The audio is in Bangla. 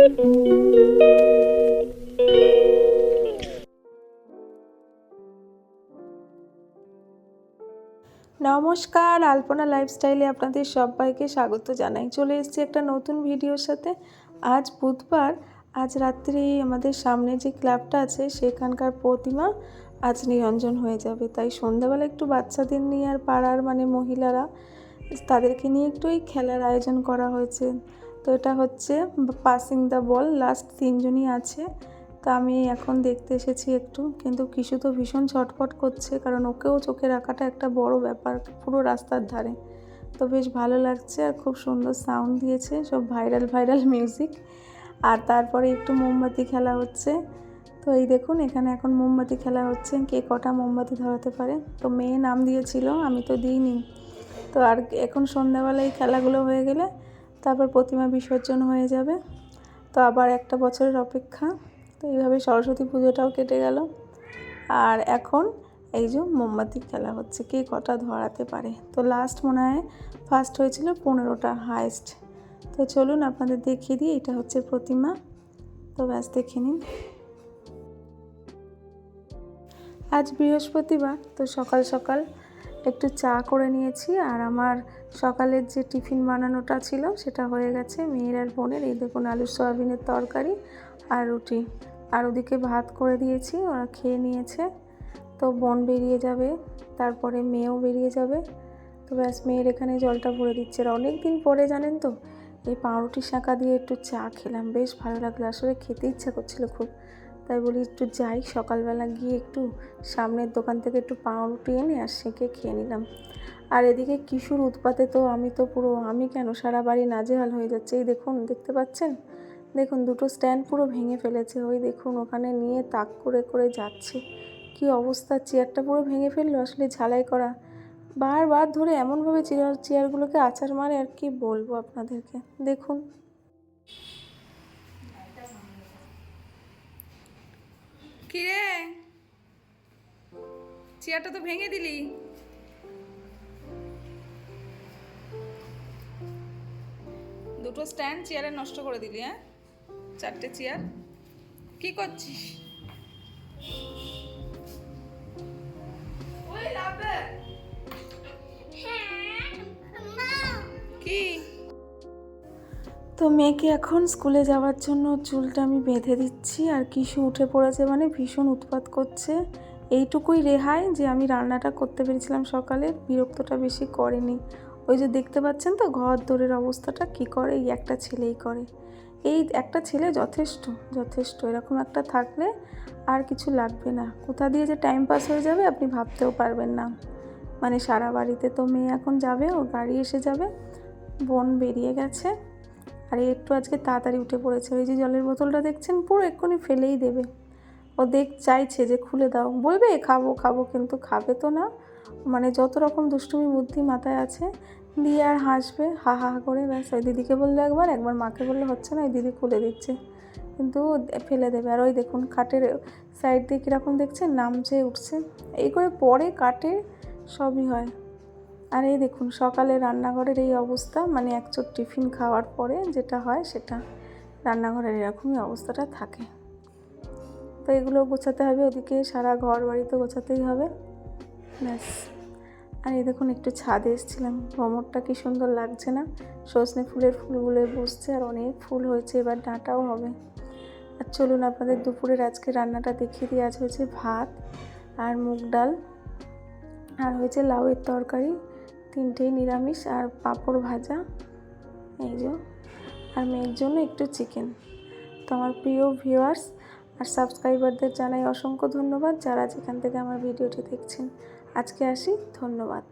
নমস্কার, আলপনা লাইফস্টাইলে আপনাদের সবাইকে স্বাগত জানাই। চলে এসেছি একটা নতুন ভিডিওর সাথে। আজ বুধবার, আজ রাত্রি আমাদের সামনে যে ক্লাবটা আছে সেখানকার প্রতিমা আজ নিরঞ্জন হয়ে যাবে। তাই সন্ধ্যাবেলা একটু বাচ্চাদের নিয়ে আর পাড়ার মহিলারা তাদেরকে নিয়ে একটু এই খেলার আয়োজন করা হয়েছে। তো এটা হচ্ছে পাসিং দ্য বল, লাস্ট 3 জনই আছে। তো আমি এখন দেখতে এসেছি একটু, কিন্তু কিশু তো ভীষণ ছটফট করছে, কারণ ওকেও চোখে রাখাটা একটা বড় ব্যাপার পুরো রাস্তার ধারে। তো বেশ ভালো লাগছে আর খুব সুন্দর সাউন্ড দিয়েছে, সব ভাইরাল মিউজিক। আর তারপরে একটু মোমবাতি খেলা হচ্ছে। তো এই দেখুন এখানে এখন মোমবাতি খেলা হচ্ছে, কে কটা মোমবাতি ধরাতে পারে। তো মেয়ে নাম দিয়েছিল, আমি তো দিইনি। তো আর এখন সন্ধ্যাবেলা এই খেলাগুলো হয়ে গেলে তারপর প্রতিমা বিসর্জন হয়ে যাবে। তো আবার একটা বছরের অপেক্ষা। তো এইভাবে সরস্বতী পুজোটাও কেটে গেল। আর এখন এই যে মোমবাতি খেলা হচ্ছে, কে কটা ধরাতে পারে। তো লাস্ট মনে হয় ফার্স্ট হয়েছিল 15টা হাইস্ট। তো চলুন আপনাদের দেখিয়ে দিই, এটা হচ্ছে প্রতিমা। তো ব্যাস দেখে নিন। আজ বৃহস্পতিবার, তো সকাল সকাল একটু চা করে নিয়েছি। আর আমার সকালের যে টিফিন বানানোটা ছিল সেটা হয়ে গেছে। মেয়ের আর বোনের এই দেখুন আলু সয়াবিনের তরকারি আর রুটি, আর ওদিকে ভাত করে দিয়েছি, ওরা খেয়ে নিয়েছে। তো বোন বেরিয়ে যাবে, তারপরে মেয়েও বেরিয়ে যাবে। তো ব্যাস মেয়ের এখানে জলটা ভরে দিচ্ছে। আর অনেক দিন পরে জানেন তো এই পাউরুটি শাঁকা দিয়ে একটু চা খেলাম, বেশ ভালো লাগলো। আসলে খেতে ইচ্ছা করছিল খুব, তাই বলি একটু যাই সকালবেলা গিয়ে একটু সামনের দোকান থেকে একটু পাউরুটি এনে আর সেঁকে খেয়ে নিলাম। আর এদিকে কিশোর উৎপাতে তো আমি কেন সারা বাড়ি নাজেহাল হয়ে যাচ্ছে। এই দেখুন, দেখতে পাচ্ছেন, দেখুন দুটো স্ট্যান্ড পুরো ভেঙে ফেলেছে। ওই দেখুন ওখানে নিয়ে তাক করে করে যাচ্ছে, কি অবস্থা। চেয়ারটা পুরো ভেঙে ফেললো, আসলে ঝালাই করা। বারবার ধরে এমনভাবে চেয়ারগুলোকে আছাড় মারে, আর কি বলবো আপনাদেরকে। দেখুন কি রে, চেয়ারটা তো ভেঙে দিলি। দুটো স্ট্যান্ড চেয়ারে নষ্ট করে দিলি। 4টে চেয়ার, কি করছিস? কি? তো মেয়েকে এখন স্কুলে যাওয়ার জন্য চুলটা আমি বেঁধে দিচ্ছি। আর কিশু উঠে পড়েছে, ভীষণ উৎপাত করছে। এইটুকুই রেহাই যে আমি রান্নাটা করতে পেরেছিলাম সকালে, বিরক্তটা বেশি করেনি। ওই যে দেখতে পাচ্ছেন তো ঘর দোরের অবস্থাটা কি করে, এই একটা ছেলেই করে। এই একটা ছেলে যথেষ্ট। এরকম একটা থাকলে আর কিছু লাগবে না। কোথা দিয়ে যে টাইম পাস হয়ে যাবে আপনি ভাবতেও পারবেন না। সারা বাড়িতে তো মেয়ে এখন যাবে, ওর গাড়ি এসে যাবে, বোন বেরিয়ে গেছে। আর একটু আজকে তাড়াতাড়ি উঠে পড়েছে। ওই যে জলের বোতলটা দেখছেন পুরো এক্ষুনি ফেলেই দেবে। ও চাইছে যে খুলে দাও, বলবে খাবো, কিন্তু খাবে তো না। যত রকম দুষ্টুমি বুদ্ধি মাথায় আছে দিয়ে আর হাসবে হা হা করে। ব্যাস ওই দিদিকে বললো একবার মাকে বললে হচ্ছে না, ওই দিদি খুলে দিচ্ছে, কিন্তু ফেলে দেবে। আর ওই দেখুন খাটের সাইড দিয়ে কীরকম দেখছেন নামছে উঠছে, এই করে পরে কাটে সবই হয়। আর এই দেখুন সকালে রান্নাঘরের এই অবস্থা, একচোট টিফিন খাওয়ার পরে যেটা হয় সেটা রান্নাঘরের এরকমই অবস্থাটা থাকে। তো এগুলো গোছাতে হবে, ওদিকে সারা ঘর বাড়ি তো গোছাতেই হবে। ব্যাস। আর এই দেখুন একটু ছাদে এসেছিলাম, ভ্রমরটা কি সুন্দর লাগছে না, সজনে ফুলের ফুলগুলো বসছে আর অনেক ফুল হয়েছে, এবার ডাঁটাও হবে। আর চলুন আপনাদের দুপুরের আজকে রান্নাটা দেখিয়ে দিই। আজ হয়েছে ভাত আর মুগ ডাল, আর হয়েছে লাউয়ের তরকারি, 3টেই নিরামিষ, আর পাঁপড় ভাজা এই যে। আর মেয়ের জন্য একটু চিকেন। তো আমার প্রিয় ভিউয়ার্স আর সাবস্ক্রাইবারদের জানাই অসংখ্য ধন্যবাদ, যারা যেখান থেকে আমার ভিডিওটি দেখছেন। আজকে আসি, ধন্যবাদ।